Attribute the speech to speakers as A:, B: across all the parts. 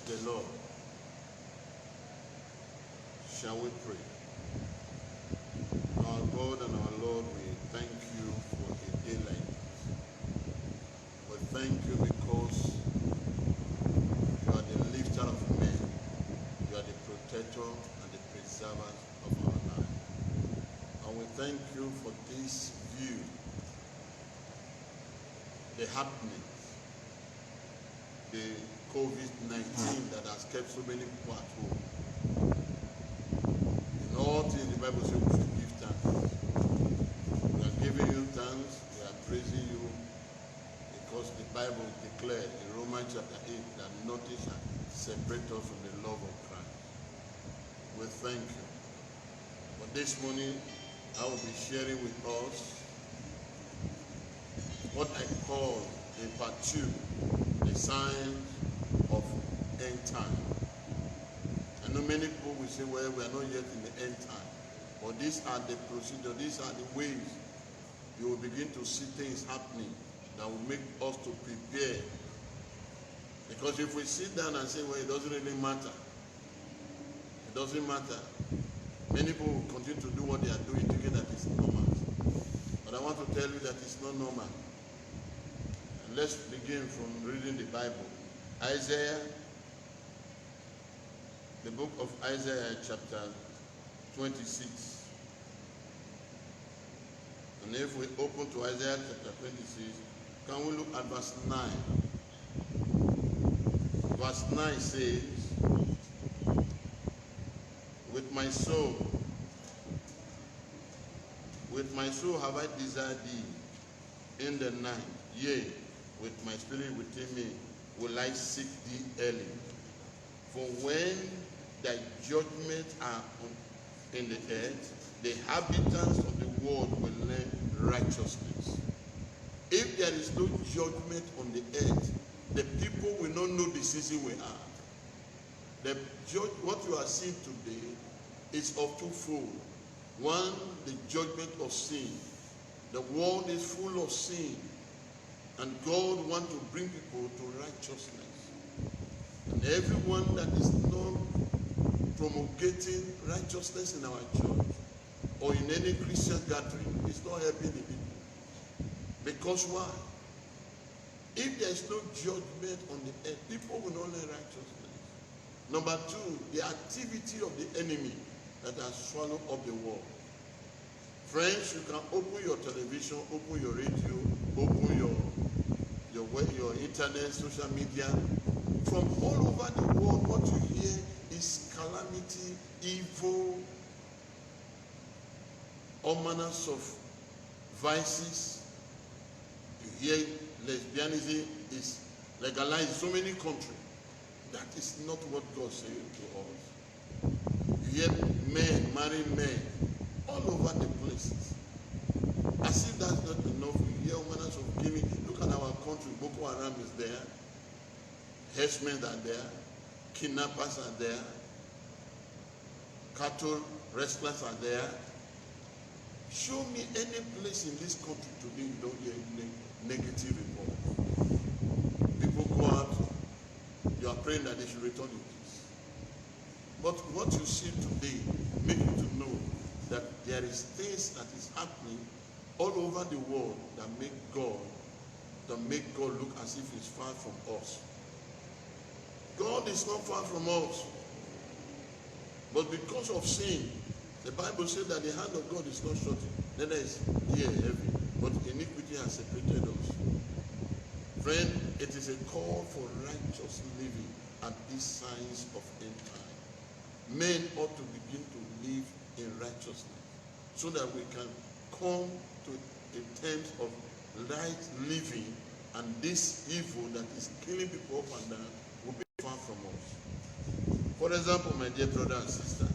A: the Lord. Shall we pray? Our God and our Lord, we thank you for a day like this. We thank you because you are the lifter of men. You are the protector and the preserver of our life. And we thank you for this view, the happenings, the COVID-19 that has kept so many people at home. In all things, the Bible says we should give thanks. We are giving you thanks, we are praising you, because the Bible declared in Romans chapter 8 that nothing shall separate us from the love of Christ. We thank you. But this morning, I will be sharing with us what I call in part 2, the signs of end time. I know many people will say, well, we are not yet in the end time. But these are the procedures, these are the ways you will begin to see things happening that will make us to prepare. Because if we sit down and say, well, it doesn't really matter, it doesn't matter, many people will continue to do what they are doing, thinking that it's normal. But I want to tell you that it's not normal. And let's begin from reading the Bible. Isaiah, the book of Isaiah chapter 26. And if we open to Isaiah chapter 26, can we look at verse 9? Verse 9 says, with my soul have I desired thee in the night, yea, with my spirit within me will I seek thee early. For when thy judgments are in the earth, the inhabitants of the world will learn righteousness. If there is no judgment on the earth, the people will not know the season we are. What you are seeing today is of twofold. One, the judgment of sin. The world is full of sin, and God wants to bring people to righteousness. And everyone that is not promulgating righteousness in our church or in any Christian gathering is not helping the people. Because why? If there is no judgment on the earth, people will not learn righteousness. Number two, the activity of the enemy that has swallowed up the world. Friends, you can open your television, open your radio, open your internet, social media. From all over the world, what you hear is calamity, evil, all manners of vices. You hear lesbianism is legalized in so many countries. That is not what God said to us. You hear men marrying men all over the places. As if that's not enough, you hear all manners of killing. Look at our country. Boko Haram is there. Herdsmen are there. Kidnappers are there. Cattle wrestlers are there. Show me any place in this country today you don't hear negative reports. People go out, you are praying that they should return in peace. But what you see today make you to know that there is things that is happening all over the world that make God look as if he's far from us. God is not far from us. But because of sin, the Bible says that the hand of God is not short, neither is here heavy, but iniquity has separated us. Friend, it is a call for righteous living at these signs of end time. Men ought to begin to live in righteousness so that we can come to a terms of right living, and this evil that is killing people up and down will be far from us. For example, my dear brother and sister,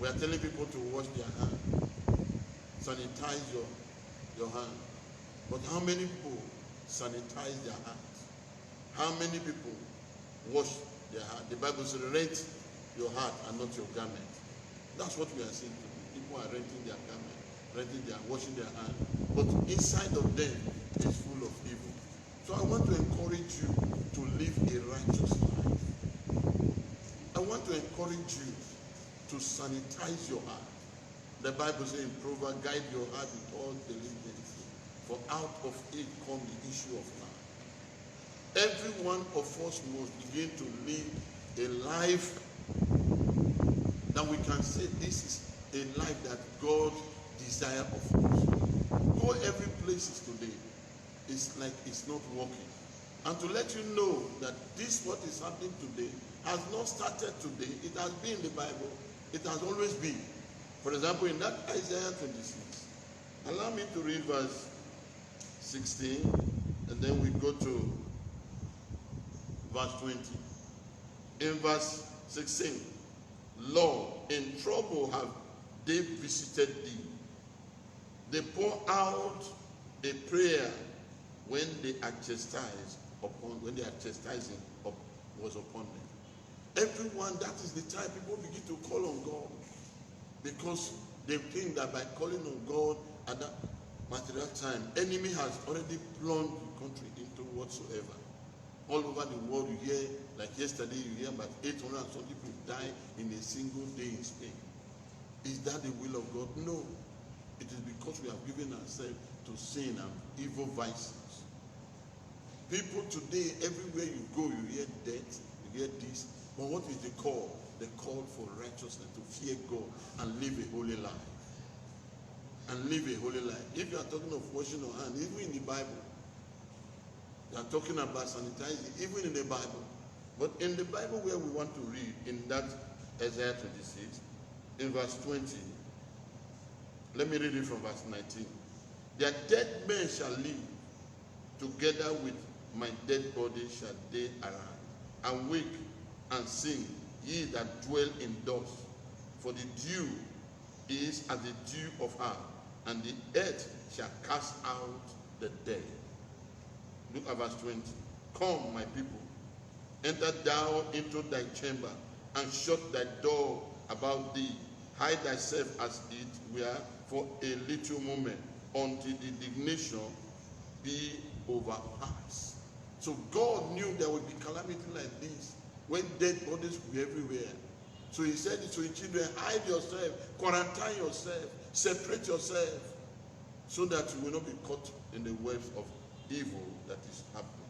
A: we are telling people to wash their hands, sanitize your hand. But how many people sanitize their hands? How many people wash their hand? The Bible says, rent your heart and not your garment. That's what we are seeing today. People are renting their garment, washing their hands, but inside of them is full of evil. So I want to encourage you to live a righteous life. want to encourage you to sanitize your heart. The Bible says in Proverbs, guide your heart with all diligence, for out of it comes the issue of life. Every one of us must begin to live a life that we can say this is a life that God desires of us. Go every place today, it's like it's not working. And to let you know that this what is happening today has not started today. It has been in the Bible. It has always been. For example, in that Isaiah 26, allow me to read verse 16, and then we go to verse 20. In verse 16, Lord, in trouble have they visited thee. They pour out a prayer when they are chastised when they are chastising was upon them. Everyone, that is the time people begin to call on God, because they think that by calling on God at that material time, enemy has already plunged the country into whatsoever. All over the world, you hear, like yesterday, you hear about 800 and some people die in a single day in Spain. Is that the will of God? No. It is because we have given ourselves to sin and evil vices. People today, everywhere you go, you hear death, you hear this. But what is the call? The call for righteousness, to fear God and live a holy life. And live a holy life. If you are talking of washing your hands, even in the Bible, you are talking about sanitizing, even in the Bible. But in the Bible where we want to read, in that Isaiah 26, in verse 20, let me read it from verse 19. Their dead men shall live, together with my dead body shall they arise, and wake and sing, ye that dwell in dust. For the dew is as the dew of earth, and the earth shall cast out the dead. Look at verse 20. Come, my people, enter thou into thy chamber, and shut thy door about thee. Hide thyself as it were for a little moment, until the indignation be overpassed. So God knew there would be calamity like this, when dead bodies were everywhere. So he said to his children, hide yourself, quarantine yourself, separate yourself, so that you will not be caught in the webs of evil that is happening.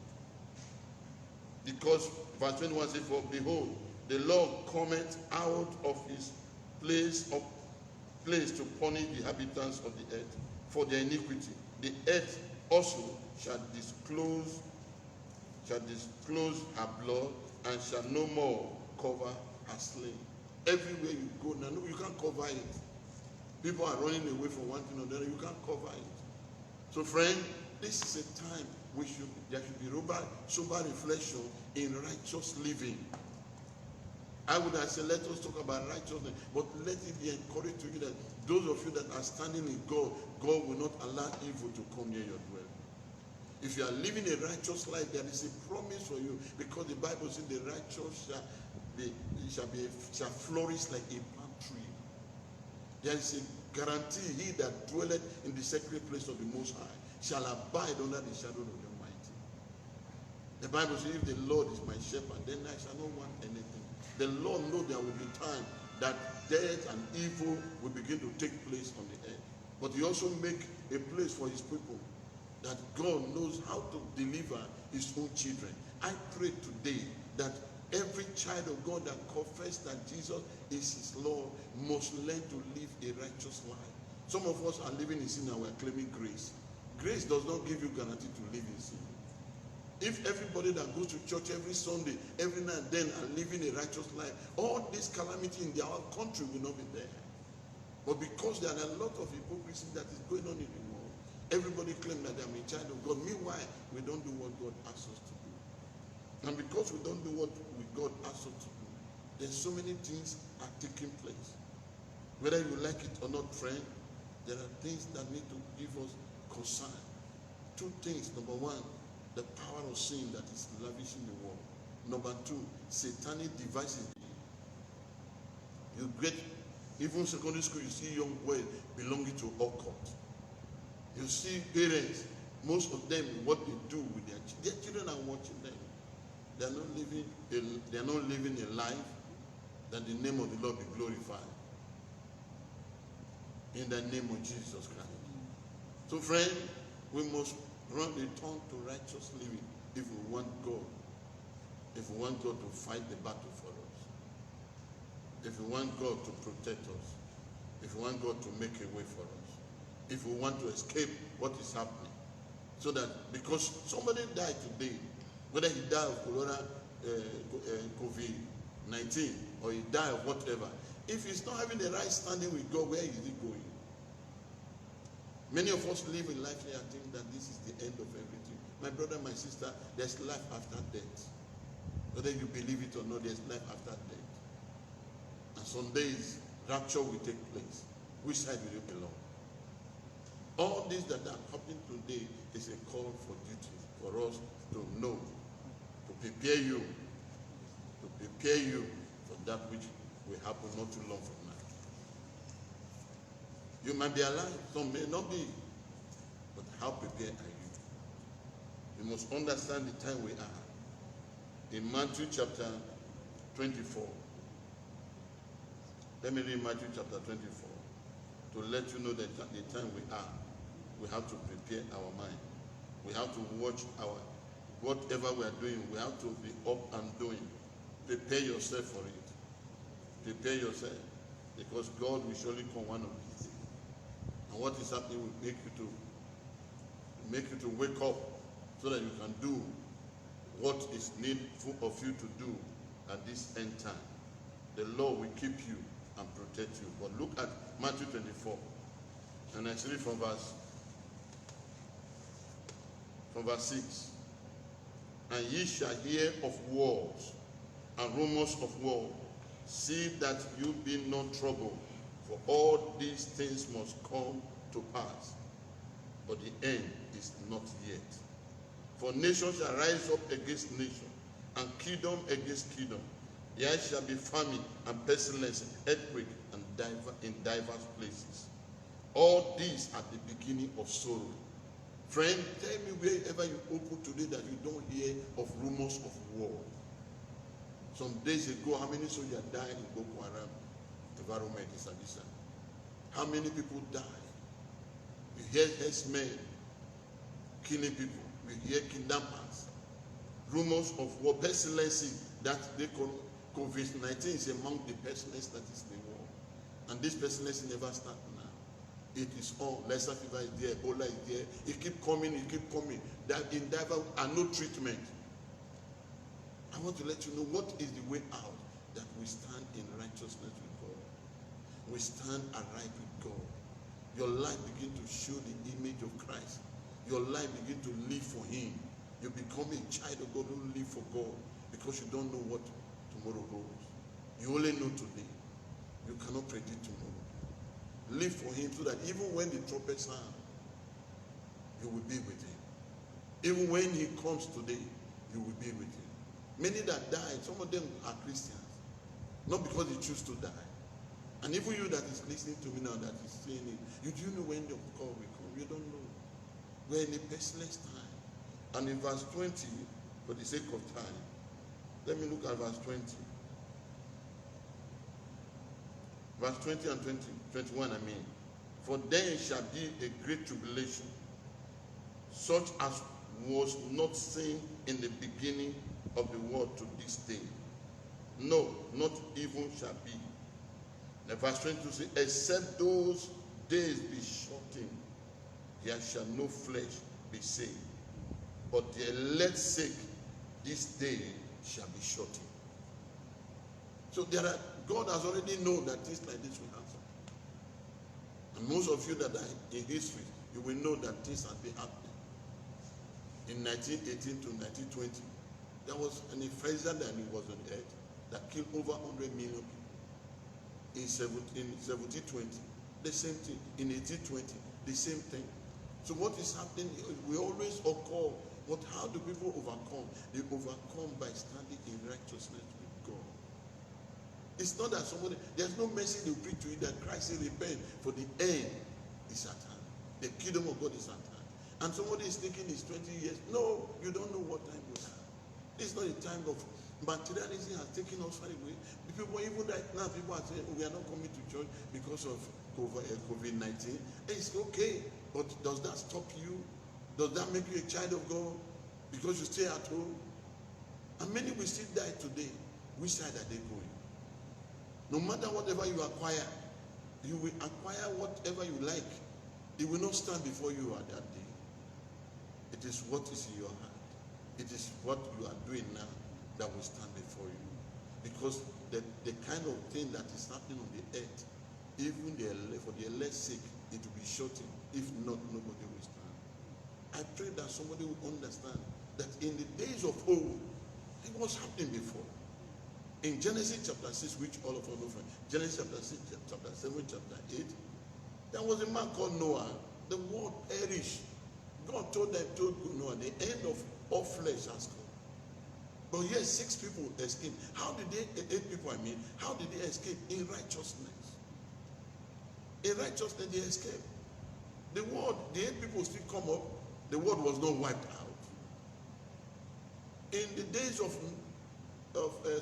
A: Because verse 21 says, for behold, the Lord cometh out of his place to punish the inhabitants of the earth for their iniquity. The earth also shall disclose her blood, and shall no more cover her slain. Everywhere you go now, no, you can't cover it. People are running away from one thing or the other. You can't cover it. So, friend, this is a time there should be sober reflection in righteous living. I would have said, let us talk about righteousness, but let it be encouraged to you that those of you that are standing in God, God will not allow evil to come near your dwelling. If you are living a righteous life, there is a promise for you, because the Bible says the righteous shall flourish like a palm tree. There is a guarantee, he that dwelleth in the sacred place of the Most High shall abide under the shadow of the Almighty. The Bible says, if the Lord is my shepherd, then I shall not want anything. The Lord knows there will be time that death and evil will begin to take place on the earth. But he also make a place for his people, that God knows how to deliver his own children. I pray today that every child of God that confesses that Jesus is his Lord must learn to live a righteous life. Some of us are living in sin and we are claiming grace. Grace does not give you guarantee to live in sin. If everybody that goes to church every Sunday, every now and then, are living a righteous life, all this calamity in their country will not be there. But because there are a lot of hypocrisy that is going on in the world, everybody claims that they are a child of God. Meanwhile, we don't do what God asks us to do. And because we don't do what God asks us to do, there's so many things are taking place. Whether you like it or not, friend, there are things that need to give us concern. Two things. Number one, the power of sin that is lavish in the world. Number two, satanic devices. You get, even secondary school, you see young boys belonging to occult. You see parents, most of them, what they do with their children are watching them. They are not living a life Then the name of the Lord be glorified. In the name of Jesus Christ. So friend, we must return to righteous living if we want God. If we want God to fight the battle for us. If we want God to protect us. If we want God to make a way for us. If we want to escape what is happening. So that, because somebody died today, whether he died of corona, COVID-19, or he died of whatever, if he's not having the right standing with God, where is he going? Many of us live in life here and think that this is the end of everything. My brother, my sister, there's life after death. Whether you believe it or not, there's life after death. And some days, rapture will take place. Which side will you belong? All this that are happening today is a call for duty, for us to know, to prepare you for that which will happen not too long from now. You might be alive, some may not be, but how prepared are you? You must understand the time we are. In Matthew chapter 24, let me read Matthew chapter 24 to let you know that the time we are. We have to prepare our mind. We have to watch whatever we are doing, we have to be up and doing. Prepare yourself for it. Prepare yourself, because God will surely come one of these days. And what is happening will make you to wake up so that you can do what is needful of you to do at this end time. The Lord will keep you and protect you. But look at Matthew 24, and I read from verse 6. And ye shall hear of wars and rumors of war. See that you be not troubled, for all these things must come to pass, but the end is not yet. For nation shall rise up against nation, and kingdom against kingdom. There shall be famine and pestilence, earthquake, and in diverse places. All these at the beginning of sorrow. Friend, tell me wherever you open today that you don't hear of rumors of war. Some days ago, how many soldiers died in Boko Haram environment in Sambisa? How many people died? You hear herdsmen killing people. You hear kidnappers. Rumors of war, pestilence that they call COVID-19 is among the pestilence that is the war. And this pestilence never starts now. It is all. Lassa fever is there, Ebola is there. It keep coming, it keep coming. That in diverse and no treatment. I want to let you know what is the way out, that we stand in righteousness with God. We stand aright with God. Your life begin to show the image of Christ. Your life begin to live for Him. You become a child of God who live for God, because you don't know what tomorrow holds. You only know today. You cannot predict tomorrow. Live for Him so that even when the trumpet sound, you will be with Him. Even when He comes today, you will be with Him. Many that died, some of them are Christians, not because they choose to die. And even you that is listening to me now, that is saying it, you do know when the call will come. You don't know. We're in a pestilence time. And in verse 20, for the sake of time, let me look at verse 20. Verse 20 and 21, I mean. For then shall be a great tribulation, such as was not seen in the beginning of the world to this day. No, not even shall be. Now verse 22 says, except those days be shortened, there shall no flesh be saved. But the elect's sake, this day shall be shortened. So God has already known that things like this will happen. And most of you that are in history, you will know that things have been happening. In 1918 to 1920, there was an influenza that was on the earth that killed over 100 million people. In 1720, the same thing. In 1820, the same thing. So what is happening? We always occur. But how do people overcome? They overcome by standing in righteousness with God. It's not that there's no message they preach to you that Christ will repent, for the end is at hand. The kingdom of God is at hand. And somebody is thinking it's 20 years. No, you don't know what time we have. It's not a time of Materialism has taken us far away. The people, even right now, people are saying, oh, we are not coming to church because of COVID-19. It's okay, but does that stop you? Does that make you a child of God because you stay at home? And many will still die today. Which side are they going? No matter whatever you acquire, you will acquire whatever you like. It will not stand before you at that day. It is what is in your heart. It is what you are doing now that will stand before you. Because the kind of thing that is happening on the earth, even for the elect's sake, it will be shortened. If not, nobody will stand. I pray that somebody will understand that in the days of old, it was happening before. In Genesis chapter 6, which all of us know from, Genesis chapter 6, chapter 7, chapter 8, there was a man called Noah. The world perished. God told Noah, the end of all flesh has come. But yet 6 people escaped. How did they, 8 people how did they escape? In righteousness. In righteousness they escaped. The 8 people still come up. The world was not wiped out. In the days of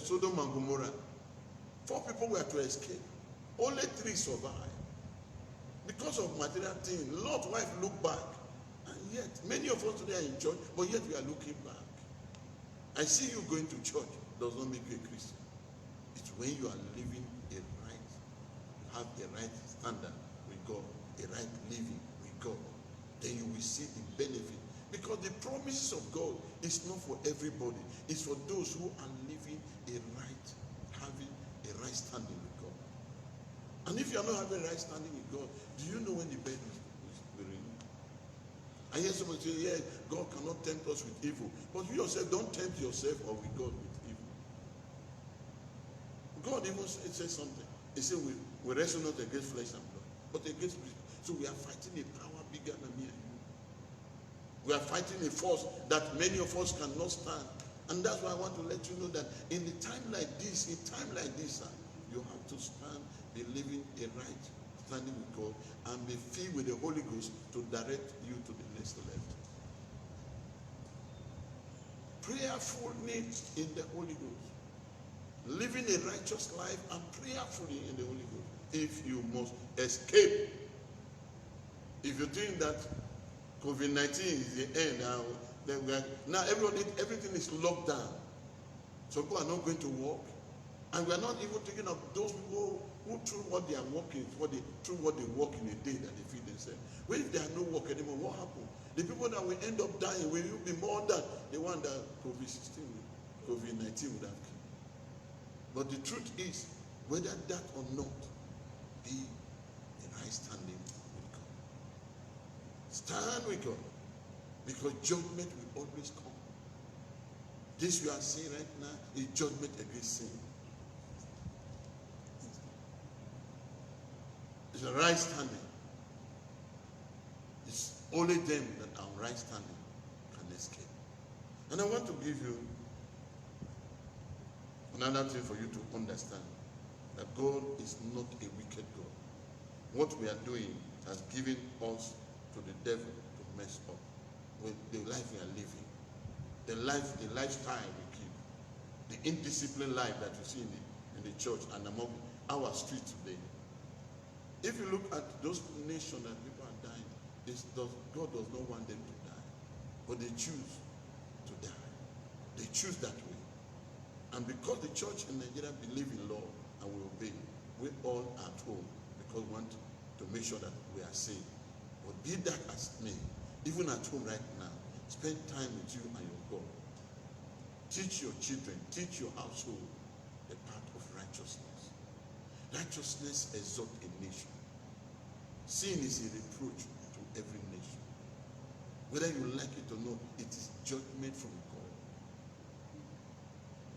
A: Sodom and Gomorrah, 4 people were to escape. Only 3 survived. Because of material things, Lot's wife looked back. And yet, many of us today are in church, but yet we are looking back. I see you going to church does not make you a Christian. It's when you are living a right, you have the right standard with God, a right living with God. Then you will see the benefit. Because the promises of God is not for everybody. It's for those who are living having a right standing with God. And if you are not having a right standing with God, do you know when the bed will ring? I hear someone say, yeah, God cannot tempt us with evil. But you yourself, don't tempt yourself or with God with evil. God even says something. He said, we wrestle not against flesh and blood, but against people. So we are fighting a power bigger than me and you. We are fighting a force that many of us cannot stand. And that's why I want to let you know that in a time like this, you have to stand, be living a right standing with God, and be filled with the Holy Ghost to direct you to the next level. Prayerfully in the Holy Ghost. Living a righteous life and prayerfully in the Holy Ghost. If you must escape. If you think that COVID-19 is the end, now everything is locked down. So people are not going to work. And we are not even thinking of those people who through what they are working, through what they work in a day that they feed themselves. Well, if there are no work anymore, what happens? The people that will end up dying, will you be more than the one that COVID-19 would have killed? But the truth is, whether that or not, be in right standing with God. Stand with God, because judgment will always come. This we are seeing right now is judgment against sin. It's a right standing. It's only them that are right standing can escape. And I want to give you another thing for you to understand, that God is not a wicked God. What we are doing has given us to the devil to mess up with the life we are living, the lifestyle we keep, the indisciplined life that you see in the church and among our streets today. If you look at those nations that people are dying, God does not want them to die, but they choose to die. They choose that way. And because the church in Nigeria believe in law and we obey, we all are at home because we want to make sure that we are safe. But be that as may, even at home right now, spend time with you and your God. Teach your children, teach your household the path of righteousness. Righteousness exalts a nation. Sin is a reproach to every nation. Whether you like it or not, it is judgment from God.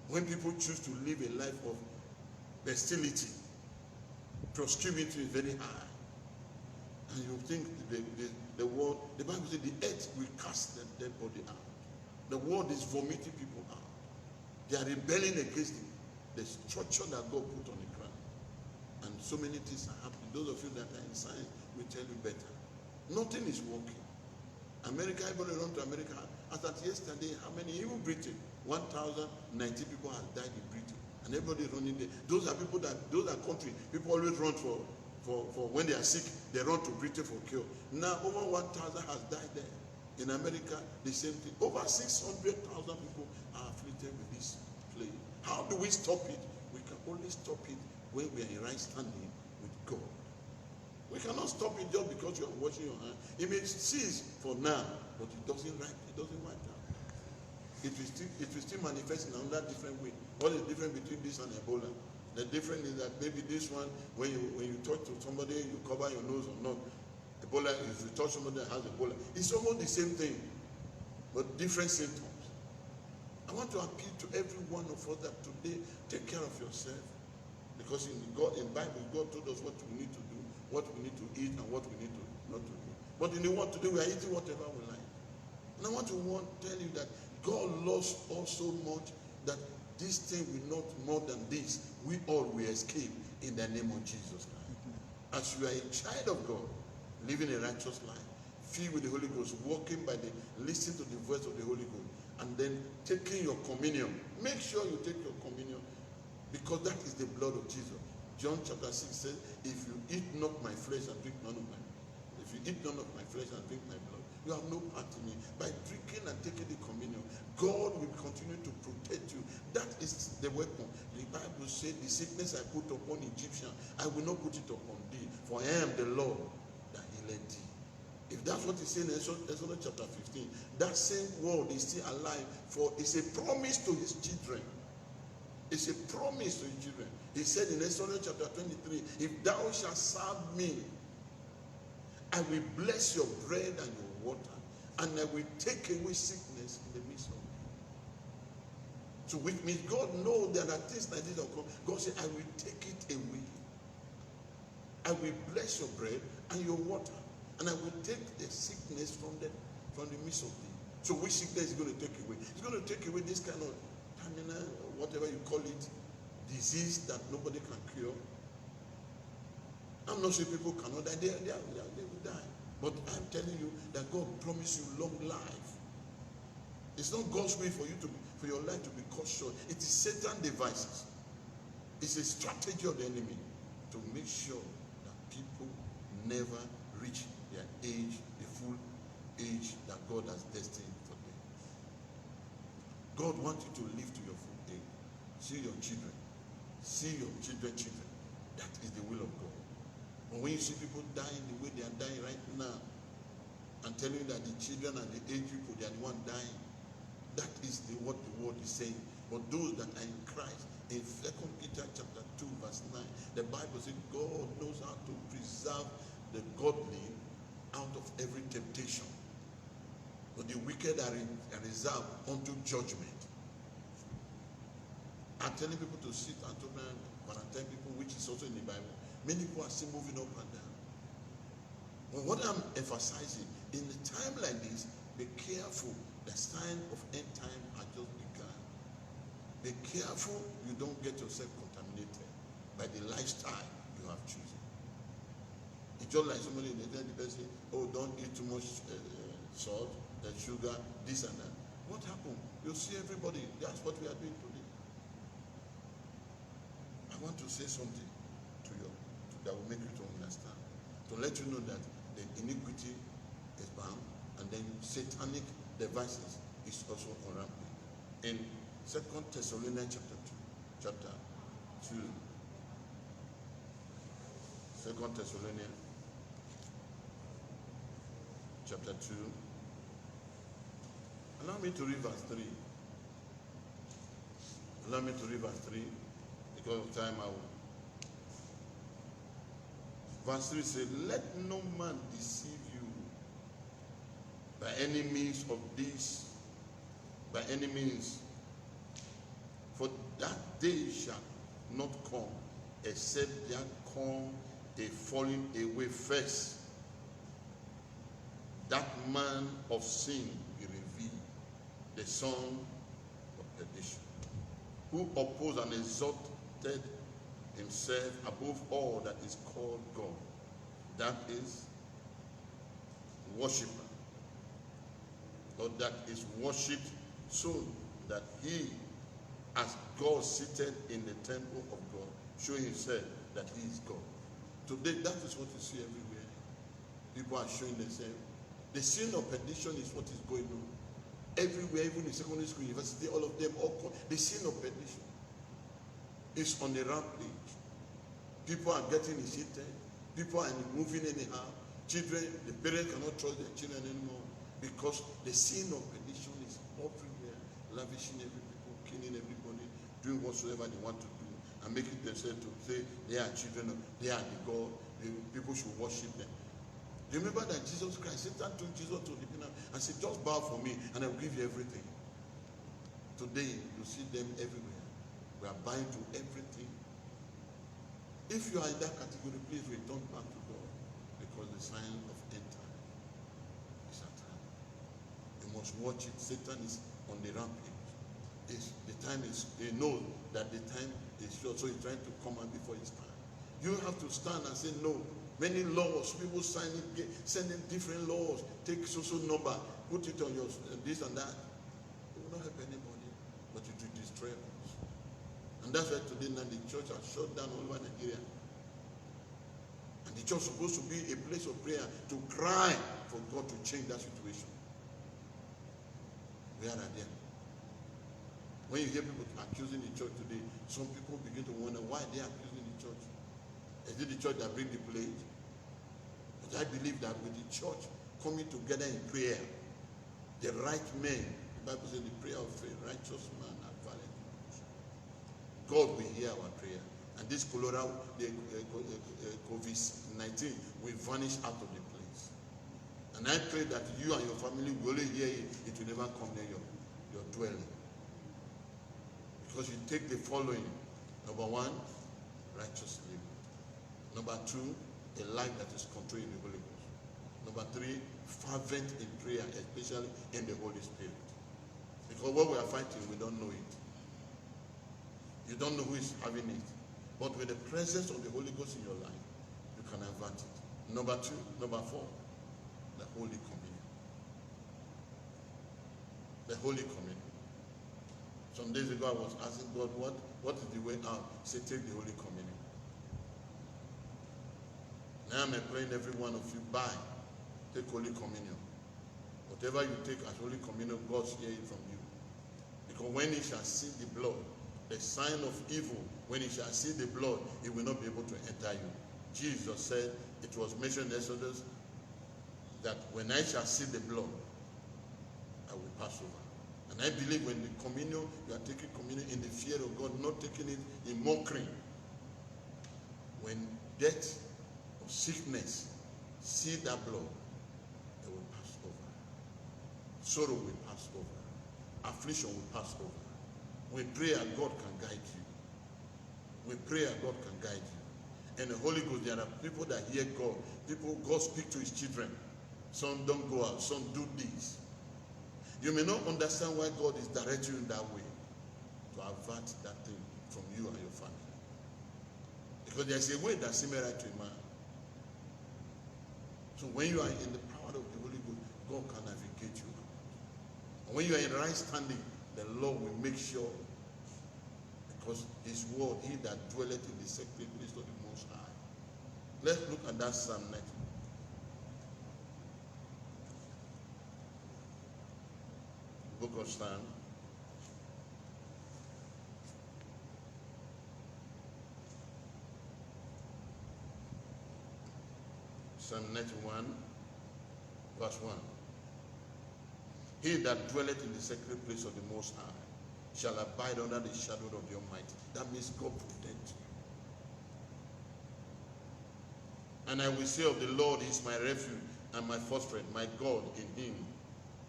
A: When people choose to live a life of hostility, promiscuity is very high. And you think the world, the Bible says the earth will cast the dead body out. The world is vomiting people out. They are rebelling against the structure that God put on the ground. And so many things are happening. Those of you that are in science will tell you better. Nothing is working. America, everybody run to America. As at yesterday, how many? Even Britain. 1,090 people have died in Britain, and everybody running there. Those are countries people always run for when they are sick. They run to Britain for cure. Now over 1,000 has died there. In America, the same thing. Over 600,000 people are afflicted with this plague. How do we stop it? We can only stop it when we are in right standing with God. We cannot stop it just because you are washing your hands. It may cease for now, but it doesn't wipe out. It will still manifest in another different way. What is the difference between this and Ebola? The difference is that maybe this one, when you talk to somebody, you cover your nose or not. Ebola, if you touch somebody that has Ebola, it's almost the same thing, but different symptoms. I want to appeal to every one of us that today, take care of yourself. Because in Bible, God told us what we need to do, what we need to eat, and what we need to not to do. But in the what to do, we are eating whatever we like. And I want to tell you that God loves us so much that this thing will not more than this. We all will escape in the name of Jesus Christ. As you are a child of God, living a righteous life, filled with the Holy Ghost, walking by listening to the voice of the Holy Ghost, and then taking your communion. Make sure you take your communion, because that is the blood of Jesus. John chapter 6 says, if you eat not my flesh and drink none of my if you eat none of my flesh and drink my blood, you have no part in me. By drinking and taking the communion, God will continue to protect you. That is the weapon. The Bible said, the sickness I put upon Egyptian, I will not put it upon thee, for I am the Lord that healeth thee. If that's what he's saying in Exodus chapter 15, that same word is still alive, for it's a promise to his children. It's a promise to his children. He said in Exodus chapter 23, if thou shalt serve me, I will bless your bread and your water, and I will take away sickness in the midst of you. So which means God knows there are things like this that come. God said, I will take it away. I will bless your bread and your water, and I will take the sickness from the midst of thee. So which sickness is going to take away? It's going to take away this kind of terminal, or whatever you call it, disease that nobody can cure. I'm not saying people cannot die. They will die. But I'm telling you that God promised you long life. It's not God's way for your life to be cut short. It is Satan's devices. It's a strategy of the enemy to make sure that people never reach their age, the full age that God has destined for them. God wants you to live to your full age. See your children. See your children. That is the will of God. But when you see people dying the way they are dying right now, and telling you that the children and the aged people, they are the one dying, that is what the word is saying. But those that are in Christ, in 2 Peter chapter 2 verse 9, the Bible says God knows how to preserve the godly out of every temptation. But the wicked are reserved unto judgment. I'm telling people to sit at home and quarantine people, which is also in the Bible. Many people are still moving up and down. But what I'm emphasizing, in a time like this, be careful. The sign of end time has just begun. Be careful you don't get yourself contaminated by the lifestyle you have chosen. It's just like somebody in the person, oh, don't eat too much salt, sugar, this and that. What happened? You see everybody. That's what we are doing today. I want to say something to you that will make you to understand, to let you know that the iniquity is bound, and then satanic devices is also on rampant. In 2 Thessalonians chapter 2, 2 Thessalonians chapter 2. Allow me to read verse 3. Allow me to read verse 3. Because of time, I will. Verse 3 says, let no man deceive you by any means of this, by any means. For that day shall not come, except there come a falling away first, that man of sin be revealed, the son of perdition, who opposed and exalted himself above all that is called God, that is worshipper, or that is worshipped, so that he, as God seated in the temple of God, showing himself that he is God. Today, that is what you see everywhere. People are showing themselves. The sin of perdition is what is going on. Everywhere, even in secondary school, university, all of them, the sin of perdition is on the rampage. People are getting initiated. People are moving anyhow. Children, the parents cannot trust their children anymore because the sin of perdition is everywhere, lavishing every people, killing everybody, doing whatsoever they want to do, and making themselves to say they are children of, they are the God, people should worship them. Remember that Jesus Christ, Satan took Jesus to the pinnacle and said, just bow for me and I will give you everything. Today, you see them everywhere. We are buying to everything. If you are in that category, please return back to God, because the sign of end time is at hand. You must watch it. Satan is on the rampage. The time is, they know that the time is short, so he's trying to come out before his time. You have to stand and say no. Many laws, people sending different laws, take social number, put it on your this and that. It will not help anybody, but it will destroy us. And that's why today now the church has shut down all over Nigeria. And the church is supposed to be a place of prayer, to cry for God to change that situation. Where are they? When you hear people accusing the church today, some people begin to wonder why they are accusing the church. Is it the church that bring the plague? But I believe that with the church coming together in prayer, the right men, the Bible says the prayer of a righteous man availeth much. God will hear our prayer. And this cholera, the COVID-19 will vanish out of the place. And I pray that you and your family will only hear it. It will never come near your dwelling. Because you take the following. Number one, righteous living. Number two, a life that is controlled in the Holy Ghost. Number three, fervent in prayer, especially in the Holy Spirit. Because what we are fighting, we don't know it. You don't know who is having it. But with the presence of the Holy Ghost in your life, you can avert it. Number four, the Holy Communion. The Holy Communion. Some days ago, I was asking God, what is the way out? He said, take the Holy Communion. Now I'm praying every one of you, take Holy Communion. Whatever you take as Holy Communion, God hear it from you. Because when he shall see the blood, the sign of evil, when he shall see the blood, he will not be able to enter you. Jesus said, it was mentioned in Exodus, that when I shall see the blood, I will pass over. And I believe when the communion, you are taking communion in the fear of God, not taking it in mockery. When death or sickness see that blood, it will pass over. Sorrow will pass over. Affliction will pass over. We pray and God can guide you. We pray and God can guide you. And the Holy Ghost, there are people that hear God. God speak to his children. Some don't go out, some do this. You may not understand why God is directing you in that way, to avert that thing from you and your family. Because there's a way that seems right to a man. So when you are in the power of the Holy Ghost, God can navigate you. And when you are in right standing, the Lord will make sure, because his word, he that dwelleth in the sacred place of the Most High. Let's look at that Psalm 90. Book of Psalm. Psalm 91, verse 1. He that dwelleth in the sacred place of the Most High shall abide under the shadow of the Almighty. That means God protect you. And I will say of the Lord, he is my refuge and my fortress, my God, in him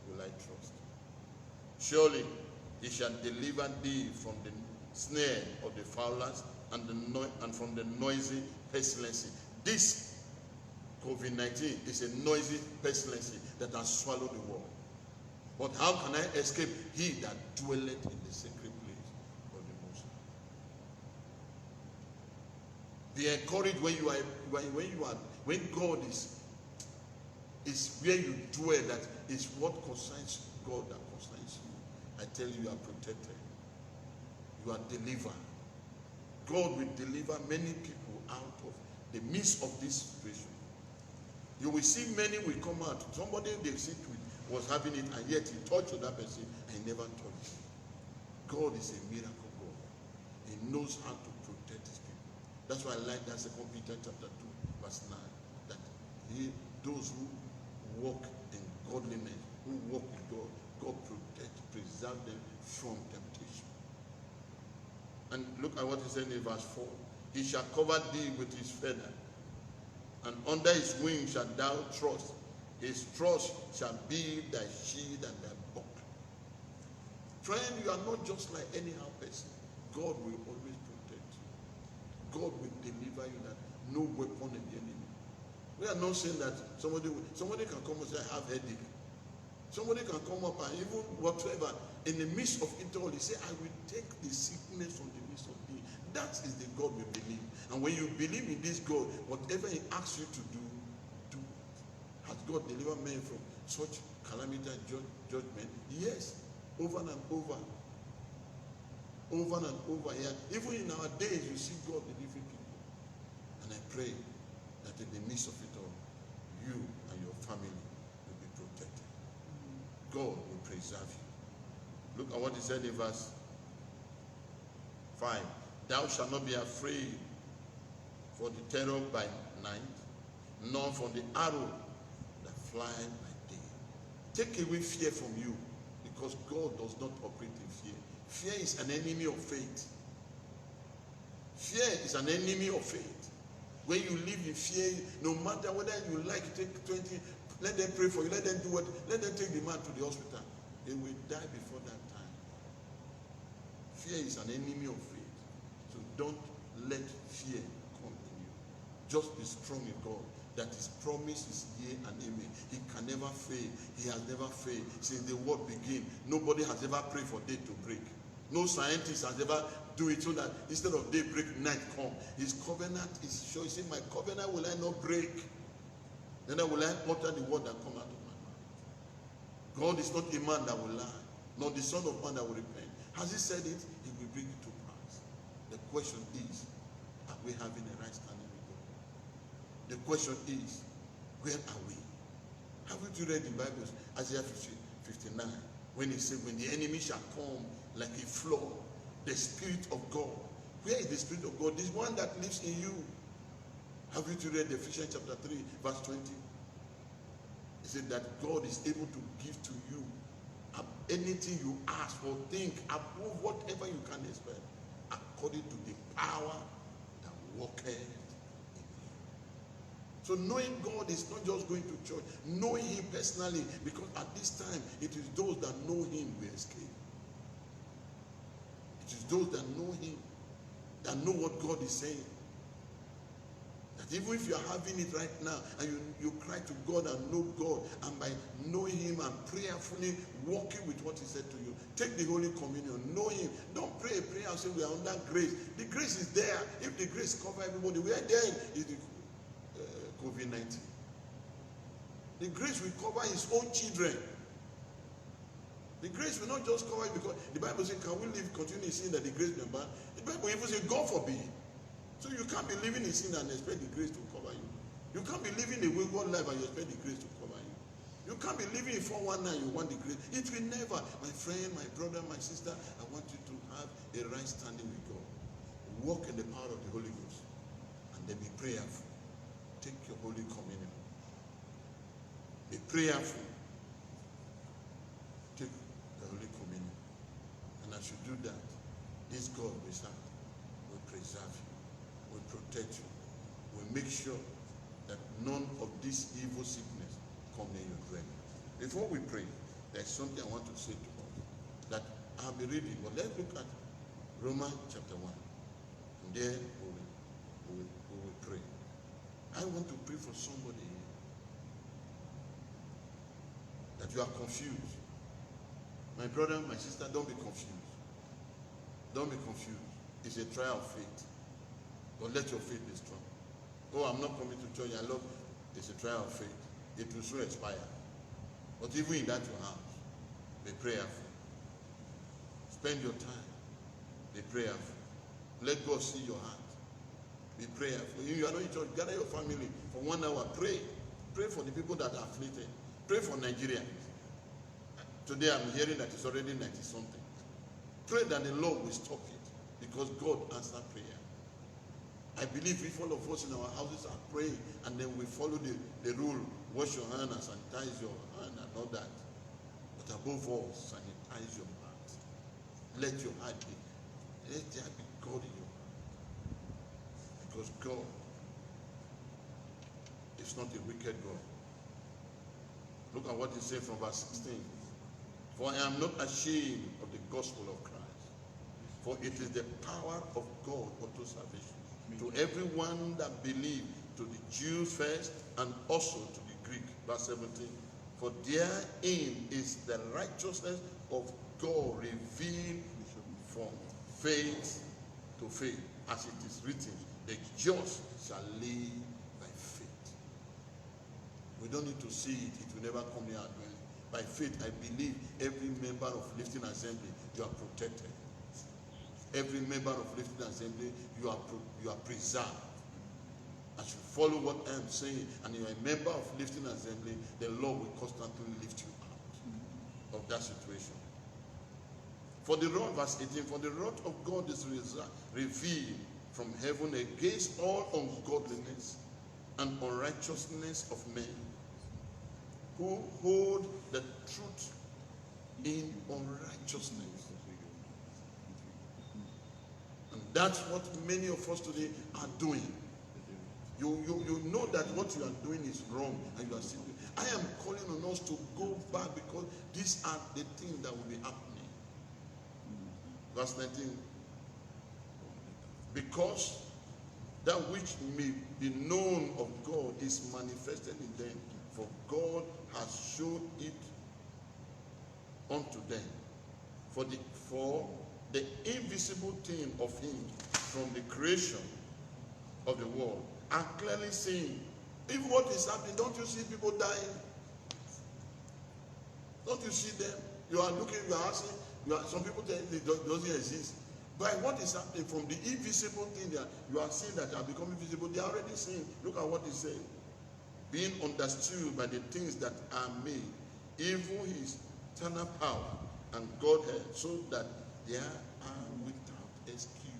A: will I trust. Surely he shall deliver thee from the snare of the fowlers and from the noisy pestilence. This COVID-19 is a noisy pestilence that has swallowed the world. But how can I escape? He that dwelleth in the sacred place of the Most High. Be encouraged when God is where you dwell. That is what concerns God, that concerns you. I tell you, you are protected. You are delivered. God will deliver many people out of the midst of this situation. You will see many will come out. Somebody they sit with was having it, and yet he touched that person and he never touched. God is a miracle God. He knows how to protect his people. That's why I like that 2 Peter chapter 2, verse 9. That those who walk in godliness, who walk with God, God preserve them from temptation. And look at what he said in verse 4. He shall cover thee with his feather, and under his wing shalt thou trust. His trust shall be thy shield and thy buckler. Friend, you are not just like anyhow person. God will always protect you. God will deliver you, that no weapon of the enemy. We are not saying that somebody can come and say, I have headache. Somebody can come up and even whatever, in the midst of it all, he say, I will take the sickness from the midst of thee. That is the God we believe. And when you believe in this God, whatever he asks you to do, do. Has God delivered men from such calamity and judgment? Yes, over and over. Over and over here. Yeah. Even in our days, you see God delivering people. And I pray that in the midst of it all, you and your family will be protected. God will preserve you. Look at what he said in verse 5. Thou shalt not be afraid for the terror by night, nor for the arrow that flies by day. Take away fear from you, because God does not operate in fear. Fear is an enemy of faith. Fear is an enemy of faith. When you live in fear, no matter whether you like to take 20, let them pray for you, let them do what, let them take the man to the hospital. They will die before that time. Fear is an enemy of faith. So don't let fear come in you. Just be strong in God, that his promise is yea and amen. He can never fail. He has never failed. Since the world began, nobody has ever prayed for day to break. No scientist has ever do it so that instead of day break, night come. His covenant is sure. He said, my covenant will I not break. Then I will I utter the word that come out of my mouth. God is not a man that will lie, nor the son of man that will repent. Has he said it? He will bring it to pass. The question is, are we having a right standing with God? The question is, where are we? Haven't you read the Bible, Isaiah 59, when he said, when the enemy shall come like a flood, the Spirit of God. Where is the Spirit of God? This one that lives in you. Have you read Ephesians chapter 3, verse 20? He said that God is able to give to you anything you ask or think, above whatever you can expect, according to the power that worketh in you. So knowing God is not just going to church, knowing him personally, because at this time, it is those that know him will escape. It is those that know him, that know what God is saying. That even if you are having it right now, and you cry to God and know God, and by knowing him and prayerfully walking with what he said to you, take the Holy Communion, know him. Don't pray a prayer and say we are under grace. The grace is there. If the grace cover everybody, we are there is the COVID-19. The grace will cover his own children. The grace will not just cover it, because the Bible says, can we live continuing in sin that the grace may abound? The Bible even says, God forbid. So you can't be living in sin and expect the grace to cover you. You can't be living a wayward life and you expect the grace to cover you. You can't be living in 419 you want the grace. It will never. My friend, my brother, my sister, I want you to have a right standing with God. Walk in the power of the Holy Ghost. And then be prayerful. Take your Holy Communion. Be prayerful. Take the Holy Communion. And as you do that, this God will serve, will preserve you, will protect you, will make sure that none of this evil sickness come near your dwelling. Before we pray, there's something I want to say to us that I'll be reading, but let's look at Romans chapter 1. And there we will pray. I want to pray for somebody here that you are confused. My brother, my sister, don't be confused. Don't be confused. It's a trial of faith. But let your faith be strong. Oh, I'm not coming to church. I love it. It's a trial of faith. It will soon expire. But even in that your house, be prayerful. Spend your time. Be prayerful. Let God see your heart. Be prayerful. You are not in church. Gather your family for 1 hour. Pray. Pray for the people that are afflicted. Pray for Nigeria. Today I'm hearing that it's already 90 something. Pray that the Lord will stop it, because God answers prayer. I believe if all of us in our houses are praying and then we follow the rule, wash your hand and sanitize your hand and all that. But above all, sanitize your heart. Let your heart be. Let there be God in your heart. Because God is not a wicked God. Look at what he said from verse 16. For I am not ashamed of the gospel of Christ, for it is the power of God unto salvation to everyone that believes, to the Jews first and also to the Greek. Verse 17. For therein is the righteousness of God revealed from faith to faith, as it is written, the just shall live by faith. We don't need to see it, it will never come near our dwelling. By faith, I believe every member of Lifting Assembly, you are protected. Every member of Lifting Assembly, you are preserved. As you follow what I am saying, and you are a member of Lifting Assembly, the Lord will constantly lift you out of that situation. For the wrath, verse 18, for the wrath of God is revealed from heaven against all ungodliness and unrighteousness of men, who hold the truth in unrighteousness. And that's what many of us today are doing. You know that what you are doing is wrong, and you are still doing. I am calling on us to go back, because these are the things that will be happening. Verse 19. Because that which may be known of God is manifested in them, for God has shown it unto them. For the invisible thing of him from the creation of the world are clearly seen. If what is happening, don't you see people dying? Don't you see them? You are looking, you are asking, some people tell you it doesn't exist. By what is happening from the invisible thing that you are seeing that are becoming visible, they are already seen. Look at what he said. Being understood by the things that are made, even his eternal power and Godhead, so that they are without excuse.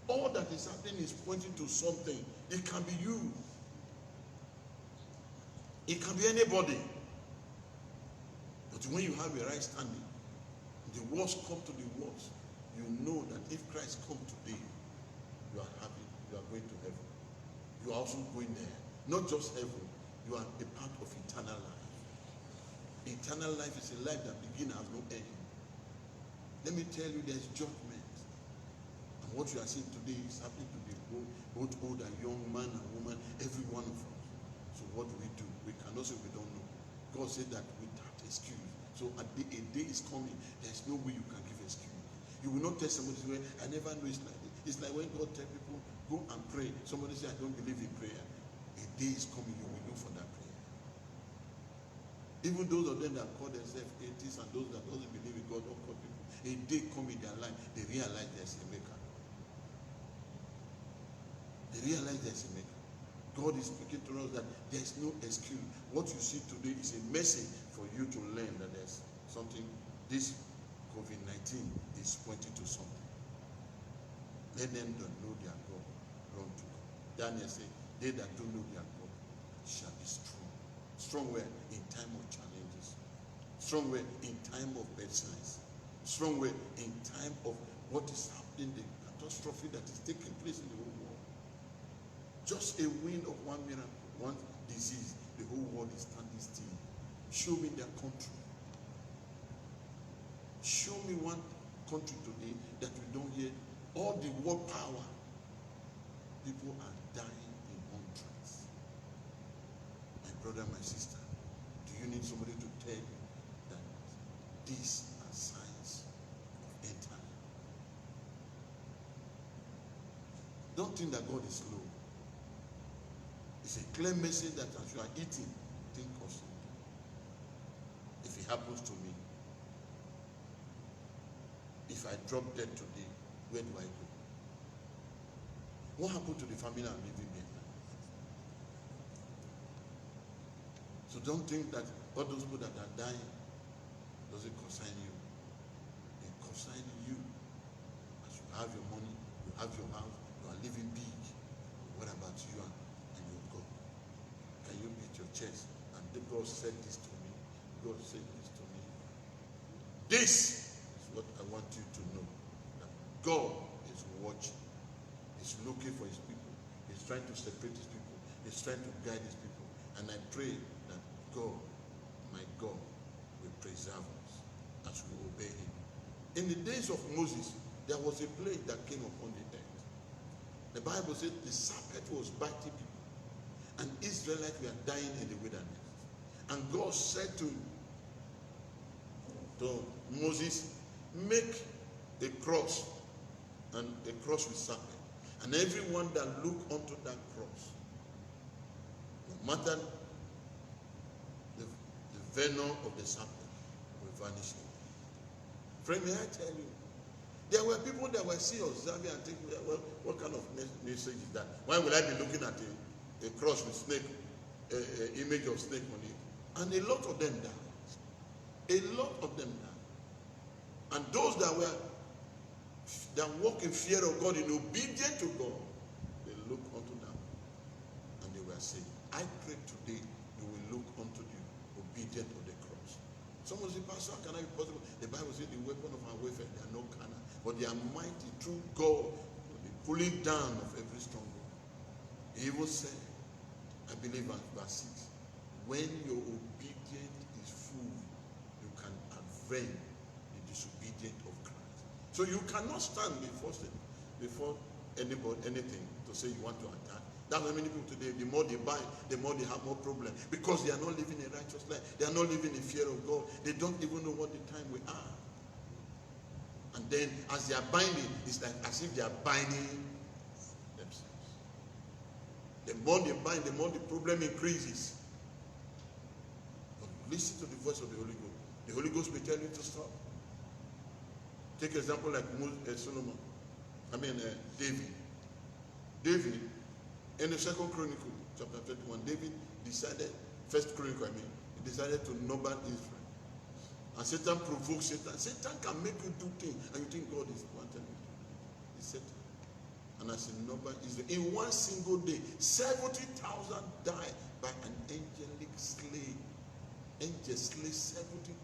A: All that is happening is pointing to something. It can be you. It can be anybody. But when you have a right standing, the worst come to the worst, you know that if Christ comes today, you are happy, you are going to heaven. You are also going there. Not just heaven, you are a part of eternal life. Eternal life is a life that begins and has no end. Let me tell you, there's judgment. And what you are seeing today is happening to the both old and young, man and woman, every one of us. So what do? We cannot say we don't know. God said that without excuse. So a day is coming, there's no way you can give excuse. You will not tell somebody, I never know it's like this. It's like when God tells people, go and pray. Somebody says, I don't believe in prayer. A day is coming, you will look for that prayer. Even those of them that call themselves atheists and those that doesn't believe in God, don't call people. A day come in their life, they realize there's a maker. They realize there's a maker. God is speaking to us that there's no excuse. What you see today is a message for you to learn that there's something, this COVID-19 is pointing to something. Let them that know their God run to God. Daniel said, they that don't know their God shall be strong. Strong where? In time of challenges. Strong where? In time of bad signs. Strong where? In time of what is happening, the catastrophe that is taking place in the whole world. Just a wind of one miracle, one disease, the whole world is standing still. Show me their country. Show me one country today that we don't hear all the world power. People are dying in hundreds. My brother, my sister, do you need somebody to tell you that these are signs of end time? Don't think that God is slow. It's a clear message that as you are eating, think of something. If it happens to me, if I drop dead today, where do I go? What happened to the family I'm leaving behind? So don't think that all those people that are dying doesn't concern you. It concerns you. As you have your money, you have your house, you are living big. What about you and your God? Can you beat your chest? And God said this to me. God said this to me. This is what I want you to know. That God is watching. He's looking for his people. He's trying to separate his people. He's trying to guide his people. And I pray that God, my God, will preserve us as we obey him. In the days of Moses, there was a plague that came upon the earth. The Bible said the serpent was biting people, and Israelites were dying in the wilderness. And God said to Moses, make a cross, and a cross with serpent. And everyone that look onto that cross, no matter the venom of the serpent, will vanish away. Friend, may I tell you, there were people that were seeing observing and thinking, well, what kind of message is that? Why will I be looking at a cross with snake, image of snake on it? And a lot of them died. A lot of them died. And those that walk in fear of God, in obedience to God, they look unto them and they were saying, I pray today you will look unto the obedient of the cross. Someone say, Pastor, how can I be possible? The Bible says the weapon of our warfare, they are no carnal, but they are mighty through God, the pulling down of every stronghold. He even said, I believe in verse 6, when your obedience is full, you can avenge the disobedience of Christ. So you cannot stand before anybody, anything, to say you want to attack. That's why many people today, the more they buy, the more they have more problems. Because they are not living a righteous life. They are not living in fear of God. They don't even know what the time we are. And then as they are binding, it's like as if they are binding themselves. The more they bind, the more the problem increases. But listen to the voice of the Holy Ghost. The Holy Ghost will tell you to stop. Take an example like David. David, in the Second Chronicle, chapter 21, David decided, First Chronicle, he decided to nobble Israel. And Satan provoked Satan. Satan can make you do things, and you think God is wanting you to do. It's Satan. And as he nobbled Israel, in one single day, 70,000 died by an angelic slave. Angel slay 70,000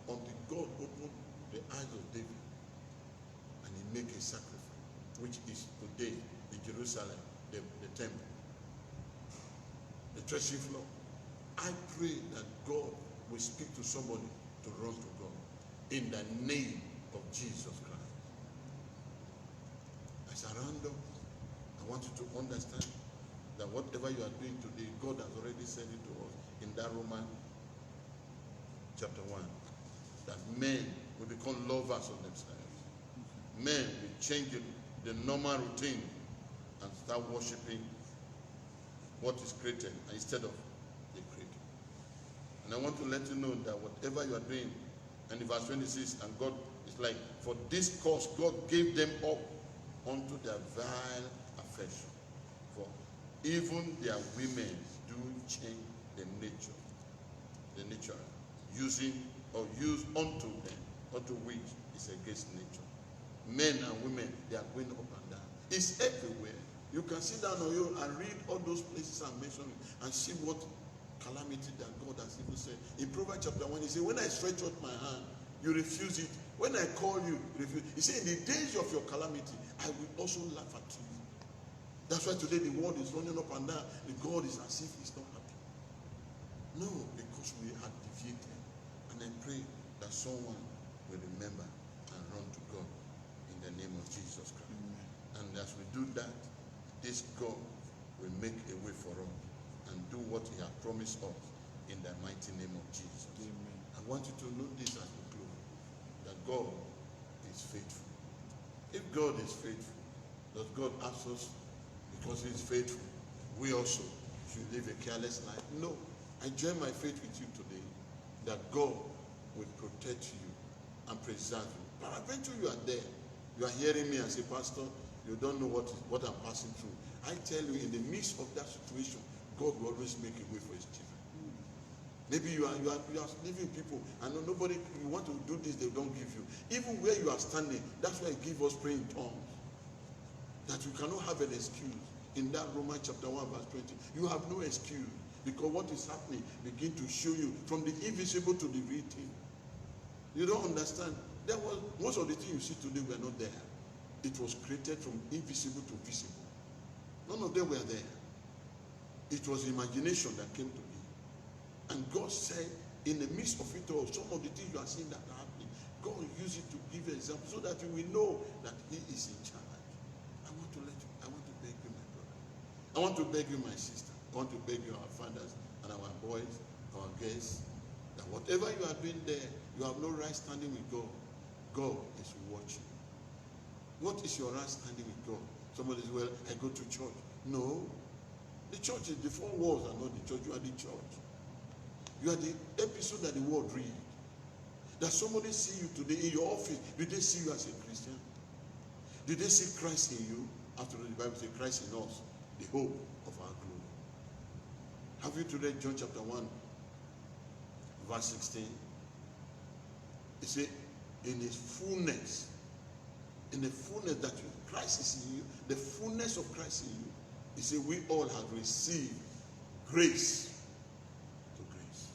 A: until God opened the eyes of David and he made a sacrifice, which is today in Jerusalem, the temple, the threshing floor. I pray that God will speak to somebody to run to God in the name of Jesus Christ. As I round up, I want you to understand that whatever you are doing today, God has already said it to us in that Romans chapter 1, that men will become lovers of themselves. Men will change the normal routine and start worshiping what is created instead of the creator. And I want to let you know that whatever you are doing, and in verse 26, and God is like, for this cause God gave them up unto their vile affection. For even their women do change the nature, using or use unto them, unto which is against nature. Men and women, they are going up and down. It's everywhere. You can sit down on you and read all those places I'm mentioning and see what calamity that God has even said. In Proverbs chapter 1, he said, when I stretch out my hand, you refuse it. When I call you, you refuse. He said, in the days of your calamity, I will also laugh at you. That's why today the world is running up and down. The God is as if he's not happy. No, because we are defeated. And I pray that someone will remember and run to God in the name of Jesus Christ. Amen. And as we do that, this God will make a way for us and do what he has promised us in the mighty name of Jesus. Amen. I want you to know this as we close, that God is faithful. If God is faithful, does God ask us because he is faithful, we also should live a careless life? No. I join my faith with you today that God will protect you and preserve you Peradventure you are there. You are hearing me and say, Pastor, you don't know what I'm passing through. I tell you, in the midst of that situation, God will always make a way for his children. Maybe you are leaving people and nobody, you want to do this, they don't give you. Even where you are standing, that's why he gives us praying tongues. That you cannot have an excuse. In that Romans chapter 1 verse 20, you have no excuse. Because what is happening begin to show you from the invisible to the real thing. You don't understand. Most of the things you see today were not there. It was created from invisible to visible. None of them were there. It was imagination that came to be. And God said, in the midst of it all, some of the things you are seeing that are happening, God will use it to give examples so that you will know that he is in charge. I want to beg you, my brother. I want to beg you, my sister. I want to beg you, our fathers and our boys, our guests, that whatever you are doing there, you have no right standing with God. God is watching. What is your right standing with God? Somebody says, well, I go to church. No. The church is the four walls are not the church. You are the church. You are the episode that the world read. That somebody see you today in your office. Did they see you as a Christian? Did they see Christ in you? After all, the Bible says Christ in us, the hope of our glory. Have you today John chapter 1, verse 16? It says, in his fullness, in the fullness that Christ is in you, the fullness of Christ in you, he said, we all have received grace to grace.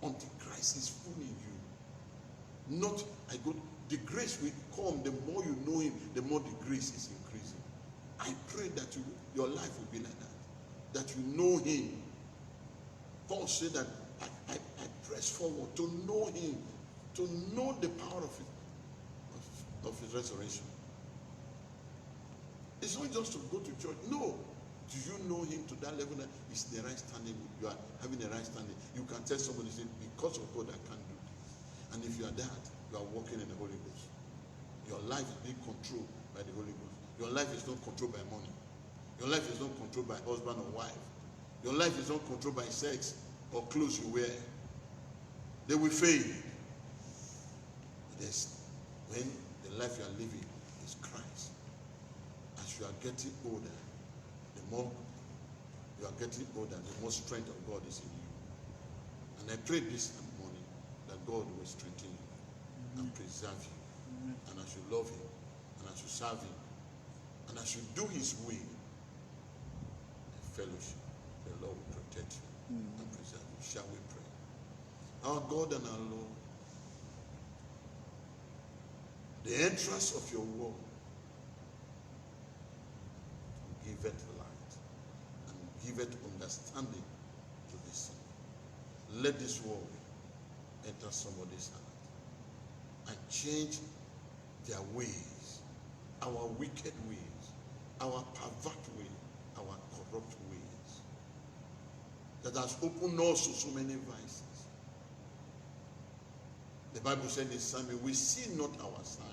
A: Until Christ is full in you. Not, the grace will come, the more you know him, the more the grace is increasing. I pray that your life will be like that. That you know him. Paul said that I press forward to know him, to know the power of his resurrection. It's not just to go to church. No. Do you know him to that level that it's the right standing? You are having the right standing. You can tell somebody, say, because of God, I can't do this. And if you are that, you are walking in the Holy Ghost. Your life is being controlled by the Holy Ghost. Your life is not controlled by money. Your life is not controlled by husband or wife. Your life is not controlled by sex or clothes you wear. They will fade. Yes, when the life you are living is Christ. As you are getting older, the more you are getting older, the more strength of God is in you. And I pray this morning that God will strengthen you and preserve you. And as you love him, and as you serve him, and as you do his will, in fellowship, the Lord will protect you and preserve you. Shall we pray? Our God and our Lord, the entrance of your word give it light and give it understanding to this. Let this word enter somebody's heart and change their ways, our wicked ways, our pervert ways, our corrupt ways that has opened us to so many vices. The Bible said in Samuel, we see not our sign,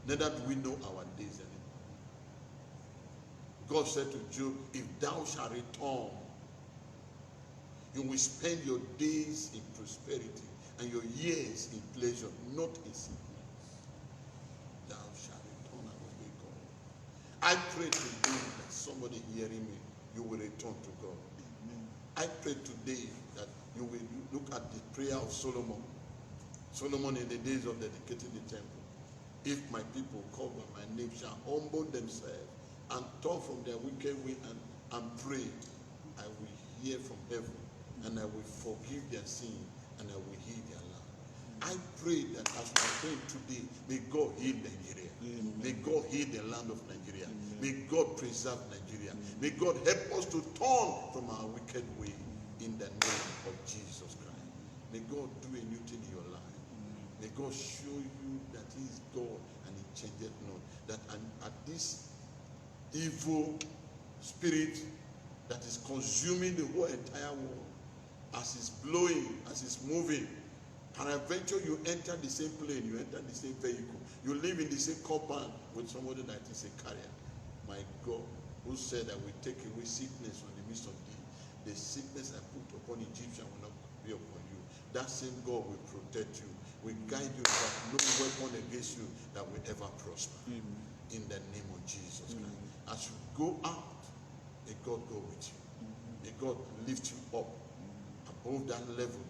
A: neither do we know our days anymore. God said to Job, if thou shalt return, you will spend your days in prosperity and your years in pleasure, not in sickness. Thou shalt return and obey God. I pray today that somebody hearing me, you will return to God. Amen. I pray today that you will look at the prayer of Solomon. Solomon in the days of dedicating the temple. If my people called by my name shall humble themselves and turn from their wicked way and pray, I will hear from heaven and I will forgive their sin and I will heal their land. I pray that as we are praying today, may God heal Nigeria. Amen. May God heal the land of Nigeria. Amen. May God preserve Nigeria. Amen. May God help us to turn from our wicked way in the name of Jesus Christ. May God do a new thing in your life. May God show you that he is God and he changeth not. That at this evil spirit that is consuming the whole entire world, as it's blowing, as it's moving, peradventure you enter the same plane, you enter the same vehicle, you live in the same compound with somebody that is a carrier. My God, who said that we take away sickness from the midst of thee, the sickness I put upon Egyptian will not be upon you. That same God will protect you. We guide you that no weapon against you that will ever prosper.
B: Amen.
A: In the name of Jesus Christ. As you go out, may God go with you. May God lift you up above that level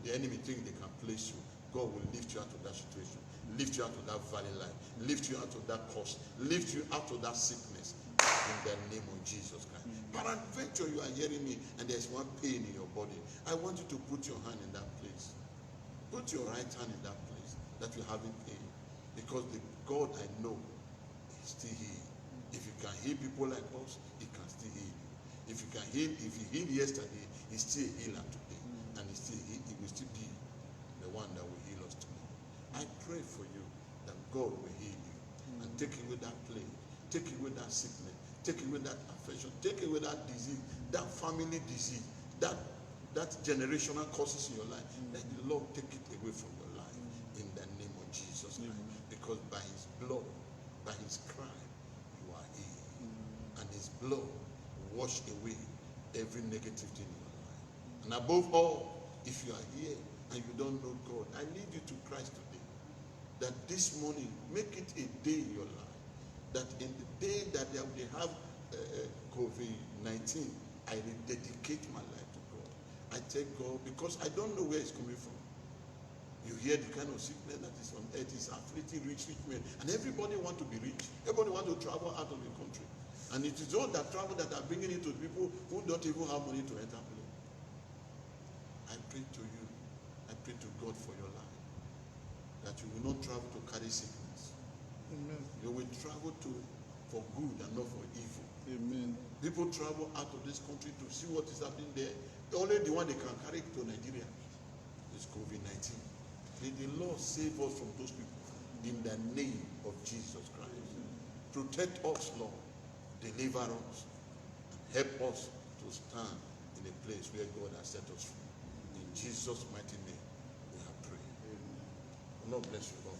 A: the enemy think they can place you. God will lift you out of that situation, lift you out of that valley life, lift you out of that curse, lift you out of that sickness in the name of Jesus Christ. Peradventure, you are hearing me and there's one pain in your body. I want you to put your hand in that place. Put your right hand in that place that you're having pain, because the God I know is still heal. If you can heal people like us, he can still heal you. If you can heal, if he healed yesterday, he's still a healer today, and he will still be the one that will heal us tomorrow. I pray for you that God will heal you and take away that plague, take away that sickness, take away that affection, take away that disease, that family disease, that generational causes in your life. Let the Lord take it away from your life in the name of Jesus Christ. Because by his blood, by his crime, you are healed. And his blood washed away every negative thing in your life. And above all, if you are here and you don't know God, I lead you to Christ today. That this morning, make it a day in your life. That in the day that they have COVID-19, I rededicate my life to God. I take God because I don't know where it's coming from. You hear the kind of sickness that is on earth is afflicting rich men, and everybody want to be rich. Everybody want to travel out of the country, and it is all that travel that are bringing it to people who don't even have money to enter plane. I pray to you, I pray to God for your life, that you will not travel to carry sickness.
B: Amen.
A: You will travel for good and not for evil.
B: Amen.
A: People travel out of this country to see what is happening there. Only the one they can carry to Nigeria is COVID-19. May the Lord save us from those people in the name of Jesus Christ. Protect us, Lord. Deliver us. And help us to stand in a place where God has set us free. In Jesus' mighty name, we have prayed. Lord bless you, Lord.